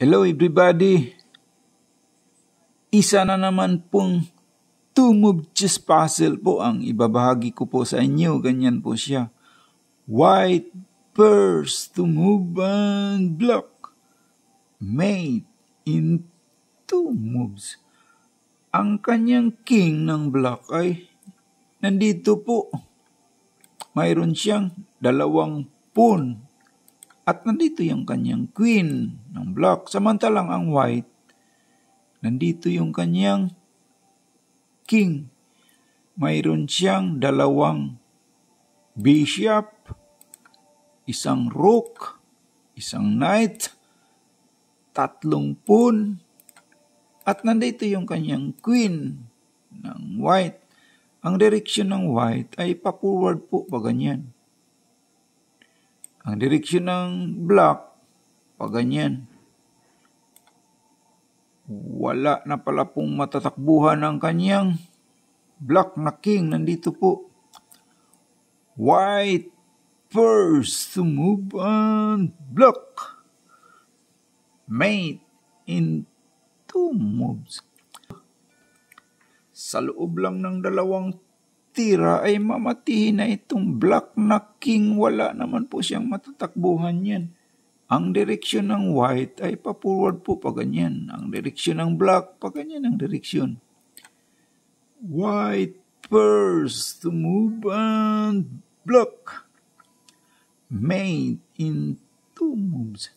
Hello everybody! Isa na naman pong two-move chess puzzle po ang ibabahagi ko po sa inyo. Ganyan po siya. White first to move and block. Mate in two moves. Ang kanyang king ng block ay nandito po. Mayroon siyang dalawang pawn. At nandito yung kanyang queen ng block. Samantalang ang white, nandito yung kanyang king. Mayroon siyang dalawang bishop, isang rook, isang knight, tatlong pawn, at nandito yung kanyang queen ng white. Ang direksyon ng white ay pa-forward po pa ganyan. Ang direksyon ng black, pa ganyan. Wala na pala pong matatakbuhan ng kanyang black na king. Nandito po. White first to move and block. Mate in two moves. Sa loob lang ng dalawang tira ay mamatihin na itong black na king. Wala naman po siyang matatakbuhan yan. Ang direksyon ng white ay pa-forward po pa ganyan. Ang direksyon ng black pa ganyan ang direksyon. White first to move and block. Mate in two moves.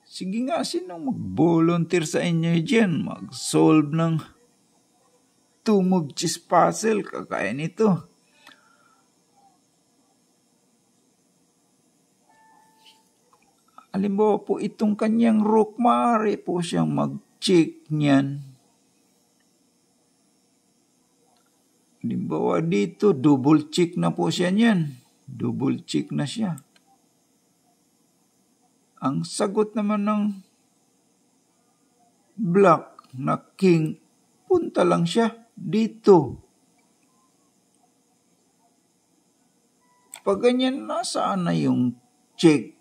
Sige nga, sinong mag-volunteer sa inyo dyan? Mag-solve ng two-move chess puzzle, kagaya nito. Halimbawa po itong kanyang rook, maaari po siyang mag-check niyan. Halimbawa dito, double check na po siya niyan. Double check na siya. Ang sagot naman ng black na king, punta lang siya dito. Pag ganyan, nasaan na yung check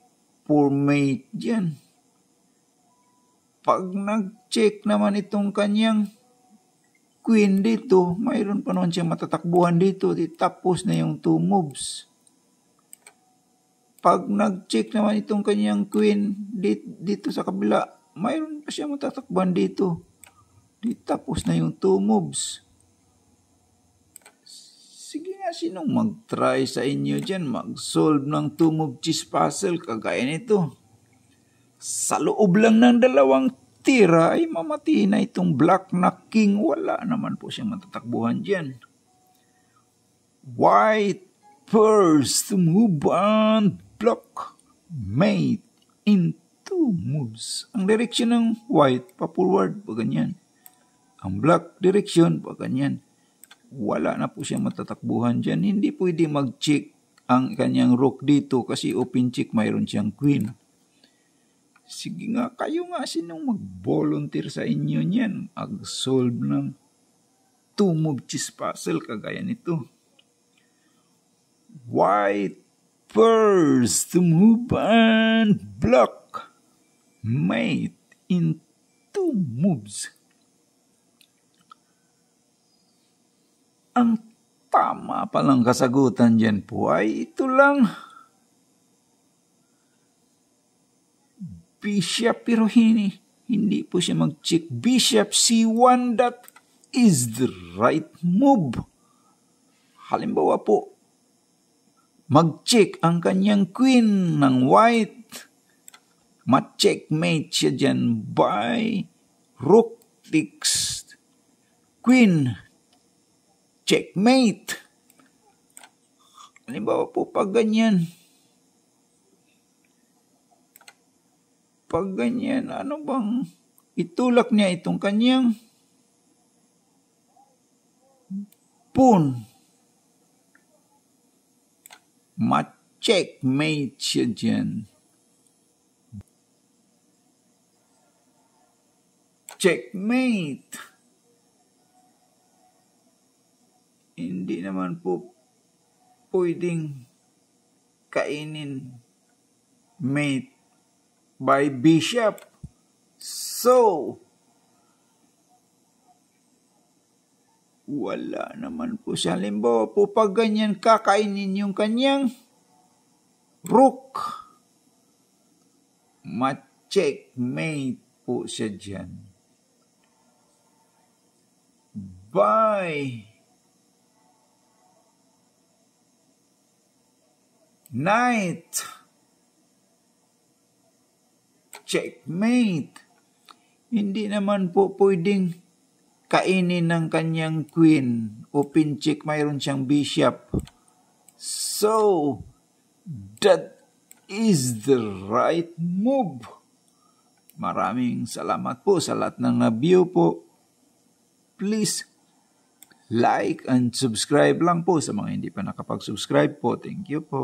for mate dyan? Pag nag-check naman itong kanyang queen dito, mayroon pa naman siyang matatakbuhan dito. Tapos na yung two moves. Pag nag-check naman itong kanyang queen dito sa kabila, mayroon pa siyang matatakbuhan dito. Tapos na yung two moves. Sige nga, sinong mag-try sa inyo dyan? Mag-solve ng two-move chess puzzle kagaya nito. Sa loob lang ng dalawang tira ay mamati na itong black na king. Wala naman po siyang matatakbuhan dyan. White first to move and block. Mate in two moves. Ang direksyon ng white, pa-forward, pa ganyan. Ang black direction, pa ganyan. Wala na po siyang matatakbuhan dyan. Hindi pwede mag-check ang kanyang rook dito kasi open check, mayroon siyang queen. Sige nga, kayo nga, sinong mag-volunteer sa inyo niyan? Mag-solve ng two-move chess puzzle kagaya nito. White first to move and block. Mate in two moves. Ang tama palang kasagutan dyan po ay ito lang. Bishop, pero hindi po siya mag-check. Bishop C1, that is the right move. Halimbawa po, mag-check ang kanyang queen ng white. Ma-checkmate siya dyan by rook takes queen. Checkmate. Halimbawa po, pag ganyan. Pag ganyan, ano bang itulak niya itong kanyang pawn. Ma-checkmate siya dyan. Checkmate. Hindi naman po pwedeng kainin mate by bishop. So, wala naman po siya. Halimbawa po, pag ganyan kakainin yung kanyang rook, ma-checkmate po siya dyan. By knight, checkmate. Hindi naman po pwedeng kainin ng kanyang queen o pinchik, mayroon siyang bishop. So, that is the right move. Maraming salamat po sa lahat ng na-view po. Please like and subscribe lang po sa mga hindi pa nakapag-subscribe po. Thank you po.